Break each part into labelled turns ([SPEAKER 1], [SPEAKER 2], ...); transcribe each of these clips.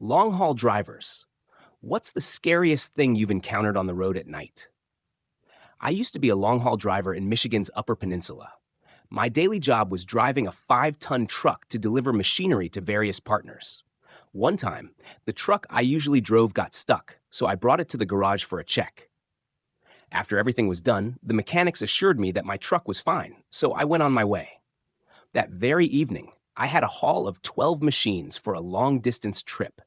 [SPEAKER 1] Long-haul drivers. What's the scariest thing you've encountered on the road at night? I used to be a long-haul driver in Michigan's Upper Peninsula. My daily job was driving a 5-ton truck to deliver machinery to various partners. One time, the truck I usually drove got stuck, so I brought it to the garage for a check. After everything was done, the mechanics assured me that my truck was fine, so I went on my way. That very evening, I had a haul of 12 machines for a long-distance trip.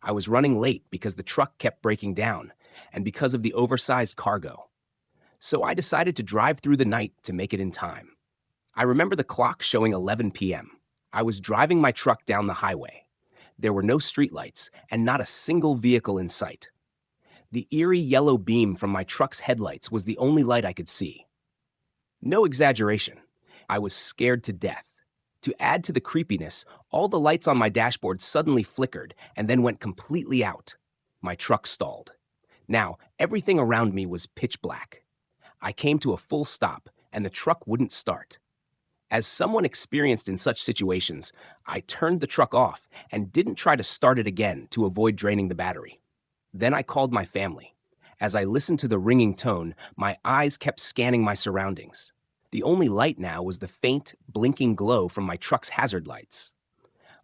[SPEAKER 1] I was running late because the truck kept breaking down and because of the oversized cargo. So I decided to drive through the night to make it in time. I remember the clock showing 11 p.m. I was driving my truck down the highway. There were no streetlights and not a single vehicle in sight. The eerie yellow beam from my truck's headlights was the only light I could see. No exaggeration. I was scared to death. To add to the creepiness, all the lights on my dashboard suddenly flickered and then went completely out. My truck stalled. Now, everything around me was pitch black. I came to a full stop, and the truck wouldn't start. As someone experienced in such situations, I turned the truck off and didn't try to start it again to avoid draining the battery. Then I called my family. As I listened to the ringing tone, my eyes kept scanning my surroundings. The only light now was the faint, blinking glow from my truck's hazard lights.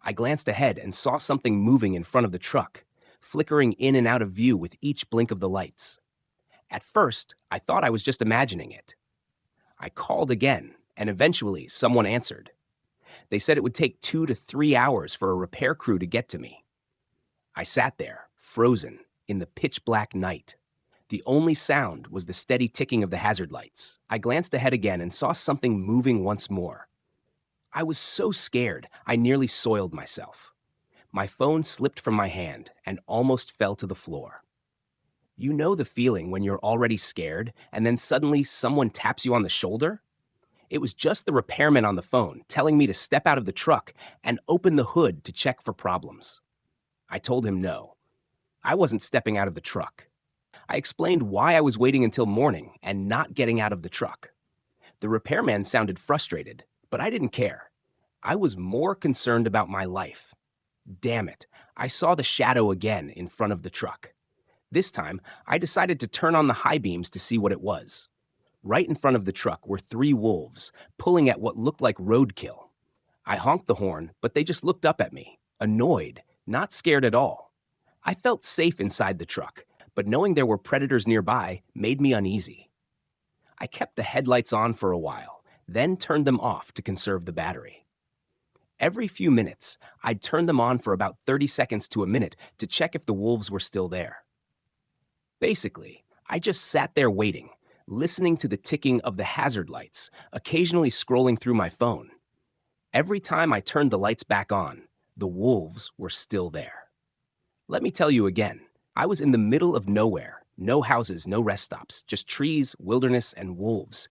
[SPEAKER 1] I glanced ahead and saw something moving in front of the truck, flickering in and out of view with each blink of the lights. At first, I thought I was just imagining it. I called again, and eventually someone answered. They said it would take 2 to 3 hours for a repair crew to get to me. I sat there, frozen, in the pitch black night. The only sound was the steady ticking of the hazard lights. I glanced ahead again and saw something moving once more. I was so scared, I nearly soiled myself. My phone slipped from my hand and almost fell to the floor. You know the feeling when you're already scared and then suddenly someone taps you on the shoulder? It was just the repairman on the phone telling me to step out of the truck and open the hood to check for problems. I told him no. I wasn't stepping out of the truck. I explained why I was waiting until morning and not getting out of the truck. The repairman sounded frustrated, but I didn't care. I was more concerned about my life. Damn it, I saw the shadow again in front of the truck. This time, I decided to turn on the high beams to see what it was. Right in front of the truck were 3 wolves, pulling at what looked like roadkill. I honked the horn, but they just looked up at me, annoyed, not scared at all. I felt safe inside the truck, but knowing there were predators nearby made me uneasy. I kept the headlights on for a while, then turned them off to conserve the battery. Every few minutes, I'd turn them on for about 30 seconds to a minute to check if the wolves were still there. Basically, I just sat there waiting, listening to the ticking of the hazard lights, occasionally scrolling through my phone. Every time I turned the lights back on, the wolves were still there. Let me tell you again, I was in the middle of nowhere, no houses, no rest stops, just trees, wilderness, and wolves,